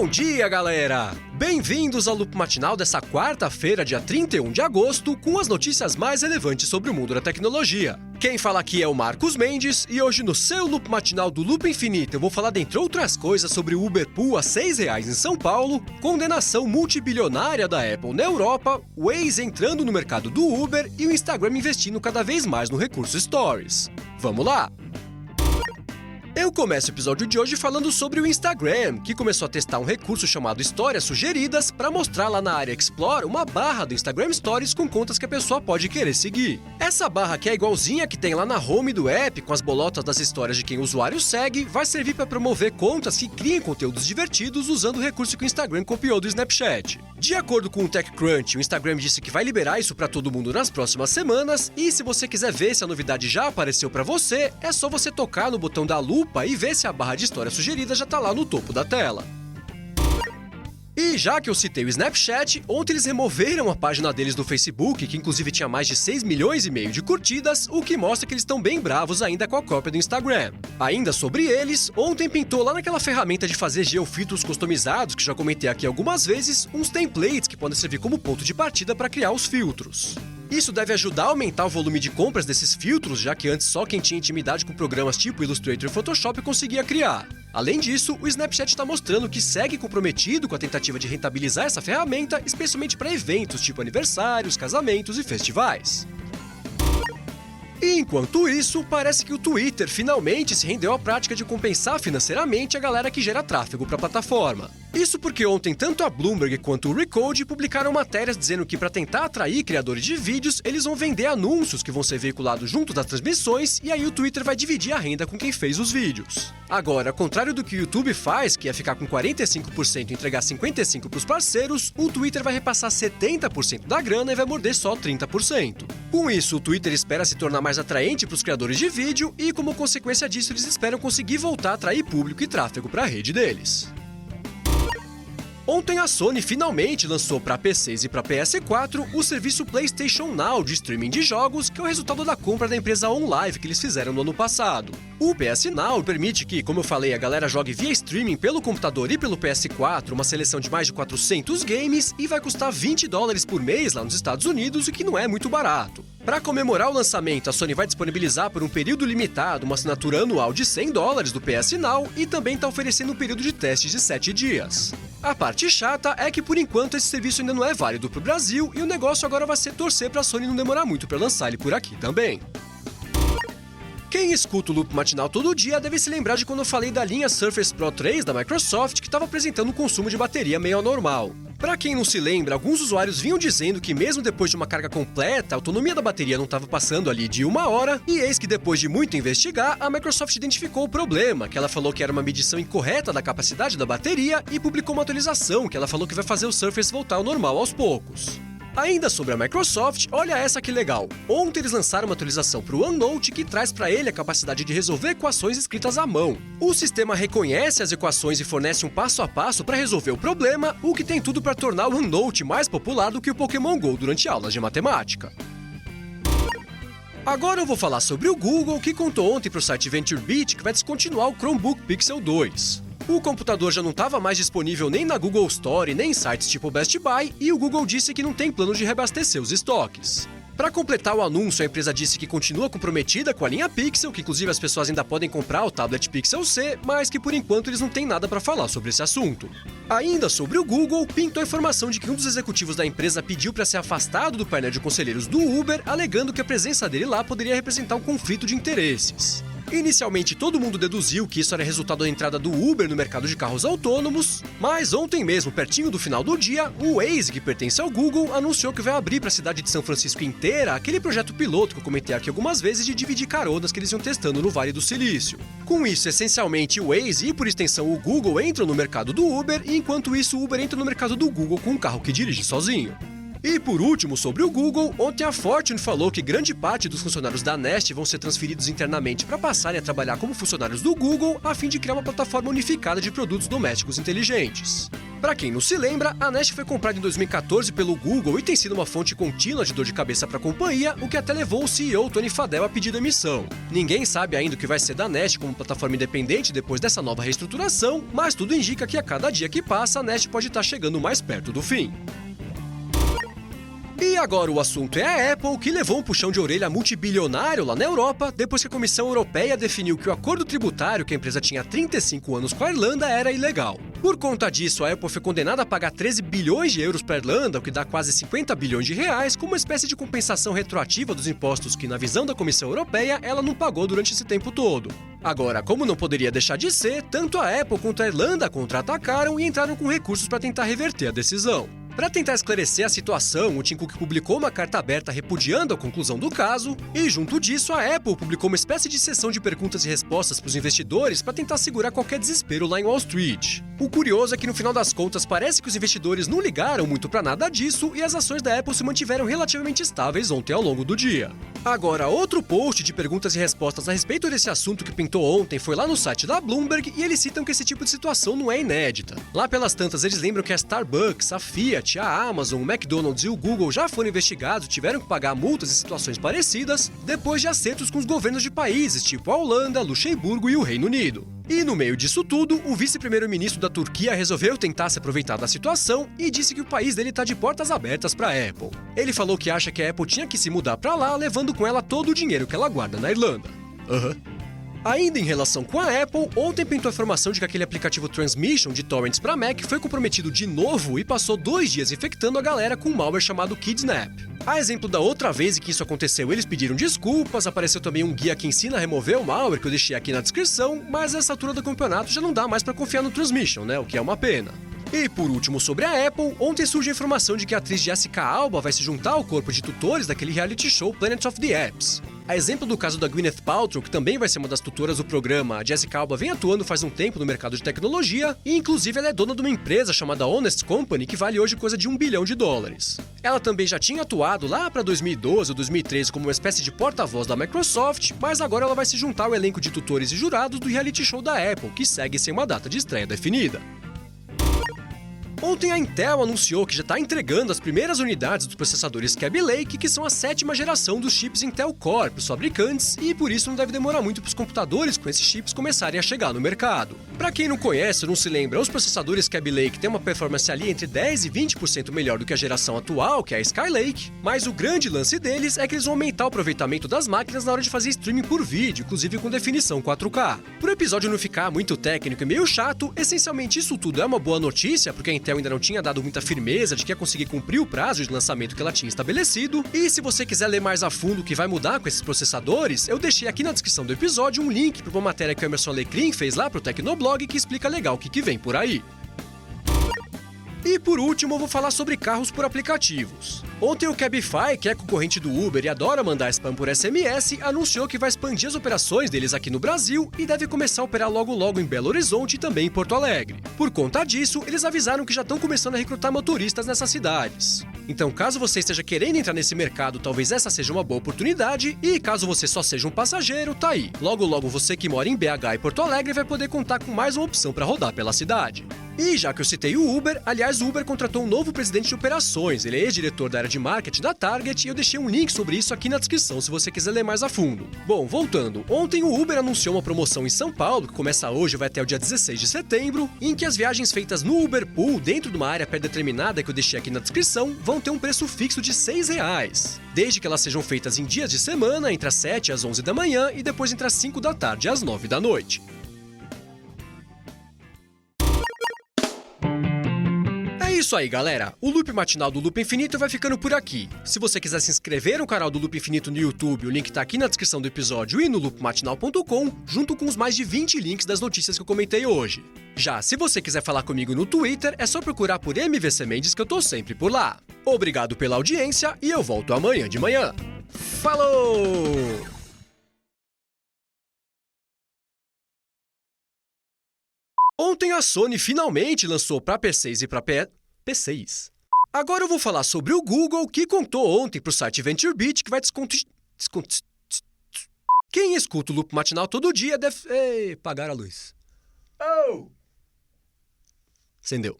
dia, galera! Bem-vindos ao Loop Matinal dessa quarta-feira, dia 31 de agosto, com as notícias mais relevantes sobre o mundo da tecnologia. Quem fala aqui é o Marcos Mendes, e hoje no seu Loop Matinal do Loop Infinito eu vou falar, dentre outras coisas, sobre o Uber Pool a R$6 em São Paulo, condenação multibilionária da Apple na Europa, o Waze entrando no mercado do Uber e o Instagram investindo cada vez mais no recurso Stories. Vamos lá! Eu começo o episódio de hoje falando sobre o Instagram, que começou a testar um recurso chamado Histórias Sugeridas para mostrar lá na área Explore uma barra do Instagram Stories com contas que a pessoa pode querer seguir. Essa barra, que é igualzinha que tem lá na home do app, com as bolotas das histórias de quem o usuário segue, vai servir para promover contas que criem conteúdos divertidos usando o recurso que o Instagram copiou do Snapchat. De acordo com o TechCrunch, o Instagram disse que vai liberar isso para todo mundo nas próximas semanas, e se você quiser ver se a novidade já apareceu para você, é só você tocar no botão da lupa e ver se a barra de história sugerida já tá lá no topo da tela. E já que eu citei o Snapchat, ontem eles removeram a página deles do Facebook, que inclusive tinha mais de 6,5 milhões de curtidas, o que mostra que eles estão bem bravos ainda com a cópia do Instagram. Ainda sobre eles, ontem pintou lá naquela ferramenta de fazer geofiltros customizados, que já comentei aqui algumas vezes, uns templates que podem servir como ponto de partida para criar os filtros. Isso deve ajudar a aumentar o volume de compras desses filtros, já que antes só quem tinha intimidade com programas tipo Illustrator e Photoshop conseguia criar. Além disso, o Snapchat está mostrando que segue comprometido com a tentativa de rentabilizar essa ferramenta, especialmente para eventos tipo aniversários, casamentos e festivais. E enquanto isso, parece que o Twitter finalmente se rendeu à prática de compensar financeiramente a galera que gera tráfego para a plataforma. Isso porque ontem tanto a Bloomberg quanto o Recode publicaram matérias dizendo que para tentar atrair criadores de vídeos, eles vão vender anúncios que vão ser veiculados junto das transmissões, e aí o Twitter vai dividir a renda com quem fez os vídeos. Agora, ao contrário do que o YouTube faz, que é ficar com 45% e entregar 55% para os parceiros, o Twitter vai repassar 70% da grana e vai morder só 30%. Com isso, o Twitter espera se tornar mais atraente para os criadores de vídeo e, como consequência disso, eles esperam conseguir voltar a atrair público e tráfego para a rede deles. Ontem a Sony finalmente lançou para PCs e para PS4 o serviço PlayStation Now de streaming de jogos, que é o resultado da compra da empresa OnLive que eles fizeram no ano passado. O PS Now permite que, como eu falei, a galera jogue via streaming pelo computador e pelo PS4 uma seleção de mais de 400 games e vai custar $20 por mês lá nos Estados Unidos, o que não é muito barato. Para comemorar o lançamento, a Sony vai disponibilizar por um período limitado uma assinatura anual de $100 do PS Now e também está oferecendo um período de testes de 7 dias. A parte chata é que, por enquanto, esse serviço ainda não é válido para o Brasil e o negócio agora vai ser torcer para a Sony não demorar muito para lançar ele por aqui também. Quem escuta o Loop Matinal todo dia deve se lembrar de quando eu falei da linha Surface Pro 3 da Microsoft, que estava apresentando um consumo de bateria meio anormal. Para quem não se lembra, alguns usuários vinham dizendo que mesmo depois de uma carga completa, a autonomia da bateria não estava passando ali de 1 hora, e eis que depois de muito investigar, a Microsoft identificou o problema, que ela falou que era uma medição incorreta da capacidade da bateria e publicou uma atualização que ela falou que vai fazer o Surface voltar ao normal aos poucos. Ainda sobre a Microsoft, olha essa que legal. Ontem eles lançaram uma atualização para o OneNote que traz para ele a capacidade de resolver equações escritas à mão. O sistema reconhece as equações e fornece um passo a passo para resolver o problema, o que tem tudo para tornar o OneNote mais popular do que o Pokémon GO durante aulas de matemática. Agora eu vou falar sobre o Google, que contou ontem para o site VentureBeat que vai descontinuar o Chromebook Pixel 2. O computador já não estava mais disponível nem na Google Store, nem em sites tipo Best Buy, e o Google disse que não tem plano de reabastecer os estoques. Para completar o anúncio, a empresa disse que continua comprometida com a linha Pixel, que inclusive as pessoas ainda podem comprar o tablet Pixel C, mas que por enquanto eles não têm nada para falar sobre esse assunto. Ainda sobre o Google, pintou a informação de que um dos executivos da empresa pediu para ser afastado do painel de conselheiros do Uber, alegando que a presença dele lá poderia representar um conflito de interesses. Inicialmente, todo mundo deduziu que isso era resultado da entrada do Uber no mercado de carros autônomos, mas ontem mesmo, pertinho do final do dia, o Waze, que pertence ao Google, anunciou que vai abrir para a cidade de São Francisco inteira aquele projeto piloto que eu comentei aqui algumas vezes de dividir caronas que eles iam testando no Vale do Silício. Com isso, essencialmente, o Waze e, por extensão, o Google entram no mercado do Uber, e enquanto isso, o Uber entra no mercado do Google com um carro que dirige sozinho. E por último, sobre o Google, ontem a Fortune falou que grande parte dos funcionários da Nest vão ser transferidos internamente para passarem a trabalhar como funcionários do Google a fim de criar uma plataforma unificada de produtos domésticos inteligentes. Para quem não se lembra, a Nest foi comprada em 2014 pelo Google e tem sido uma fonte contínua de dor de cabeça para a companhia, o que até levou o CEO Tony Fadell a pedir demissão. Ninguém sabe ainda o que vai ser da Nest como plataforma independente depois dessa nova reestruturação, mas tudo indica que a cada dia que passa, a Nest pode estar chegando mais perto do fim. E agora o assunto é a Apple, que levou um puxão de orelha multibilionário lá na Europa, depois que a Comissão Europeia definiu que o acordo tributário que a empresa tinha há 35 anos com a Irlanda era ilegal. Por conta disso, a Apple foi condenada a pagar 13 bilhões de euros para a Irlanda, o que dá quase 50 bilhões de reais, como uma espécie de compensação retroativa dos impostos que, na visão da Comissão Europeia, ela não pagou durante esse tempo todo. Agora, como não poderia deixar de ser, tanto a Apple quanto a Irlanda contra-atacaram e entraram com recursos para tentar reverter a decisão. Para tentar esclarecer a situação, o Tim Cook publicou uma carta aberta repudiando a conclusão do caso, e junto disso a Apple publicou uma espécie de sessão de perguntas e respostas para os investidores para tentar segurar qualquer desespero lá em Wall Street. O curioso é que no final das contas parece que os investidores não ligaram muito para nada disso e as ações da Apple se mantiveram relativamente estáveis ontem ao longo do dia. Agora, outro post de perguntas e respostas a respeito desse assunto que pintou ontem foi lá no site da Bloomberg e eles citam que esse tipo de situação não é inédita. Lá pelas tantas eles lembram que a Starbucks, a Fiat, a Amazon, o McDonald's e o Google já foram investigados e tiveram que pagar multas em situações parecidas depois de acertos com os governos de países tipo a Holanda, Luxemburgo e o Reino Unido. E no meio disso tudo, o vice-primeiro-ministro da Turquia resolveu tentar se aproveitar da situação e disse que o país dele está de portas abertas para a Apple. Ele falou que acha que a Apple tinha que se mudar para lá, levando com ela todo o dinheiro que ela guarda na Irlanda. Ainda em relação com a Apple, ontem pintou a informação de que aquele aplicativo Transmission de torrents para Mac foi comprometido de novo e passou 2 dias infectando a galera com um malware chamado Kidnap. A exemplo da outra vez em que isso aconteceu, eles pediram desculpas, apareceu também um guia que ensina a remover o malware que eu deixei aqui na descrição, mas nessa altura do campeonato já não dá mais para confiar no Transmission, né? O que é uma pena. E por último, sobre a Apple, ontem surge a informação de que a atriz Jessica Alba vai se juntar ao corpo de tutores daquele reality show Planet of the Apps. A exemplo do caso da Gwyneth Paltrow, que também vai ser uma das tutoras do programa, a Jessica Alba vem atuando faz um tempo no mercado de tecnologia e inclusive ela é dona de uma empresa chamada Honest Company que vale hoje coisa de $1 bilhão. Ela também já tinha atuado lá para 2012 ou 2013 como uma espécie de porta-voz da Microsoft, mas agora ela vai se juntar ao elenco de tutores e jurados do reality show da Apple, que segue sem uma data de estreia definida. Ontem a Intel anunciou que já está entregando as primeiras unidades dos processadores Kaby Lake, que são a 7ª geração dos chips Intel Core para os fabricantes, e por isso não deve demorar muito para os computadores com esses chips começarem a chegar no mercado. Para quem não conhece ou não se lembra, os processadores Kaby Lake têm uma performance ali entre 10 e 20% melhor do que a geração atual, que é a Skylake, mas o grande lance deles é que eles vão aumentar o aproveitamento das máquinas na hora de fazer streaming por vídeo, inclusive com definição 4K. Para o episódio não ficar muito técnico e meio chato, essencialmente isso tudo é uma boa notícia, porque a Intel ainda não tinha dado muita firmeza de que ia conseguir cumprir o prazo de lançamento que ela tinha estabelecido, e se você quiser ler mais a fundo o que vai mudar com esses processadores, eu deixei aqui na descrição do episódio um link para uma matéria que o Emerson Alecrim fez lá pro Tecnoblog que explica legal o que vem por aí. E por último, eu vou falar sobre carros por aplicativos. Ontem o Cabify, que é concorrente do Uber e adora mandar spam por SMS, anunciou que vai expandir as operações deles aqui no Brasil e deve começar a operar logo logo em Belo Horizonte e também em Porto Alegre. Por conta disso, eles avisaram que já estão começando a recrutar motoristas nessas cidades. Então, caso você esteja querendo entrar nesse mercado, talvez essa seja uma boa oportunidade, e caso você só seja um passageiro, tá aí. Logo logo você que mora em BH e Porto Alegre vai poder contar com mais uma opção para rodar pela cidade. E já que eu citei o Uber, aliás, o Uber contratou um novo presidente de operações, ele é ex-diretor da área de marketing da Target e eu deixei um link sobre isso aqui na descrição se você quiser ler mais a fundo. Bom, voltando, ontem o Uber anunciou uma promoção em São Paulo, que começa hoje e vai até o dia 16 de setembro, em que as viagens feitas no Uber Pool, dentro de uma área pré-determinada que eu deixei aqui na descrição, vão ter um preço fixo de R$6, desde que elas sejam feitas em dias de semana, entre as 7 às 11 da manhã e depois entre as 5 da tarde às 9 da noite. É isso aí, galera. O Loop Matinal do Loop Infinito vai ficando por aqui. Se você quiser se inscrever no canal do Loop Infinito no YouTube, o link tá aqui na descrição do episódio e no loopmatinal.com, junto com os mais de 20 links das notícias que eu comentei hoje. Já se você quiser falar comigo no Twitter, é só procurar por MVC Mendes que eu tô sempre por lá. Obrigado pela audiência e eu volto amanhã de manhã. Falou! Ontem a Sony finalmente lançou para PCs e para PCs Agora eu vou falar sobre o Google, que contou ontem pro site VentureBeat que vai Quem escuta o Loop Matinal todo dia deve... Ei, pagar a luz. Oh! Acendeu.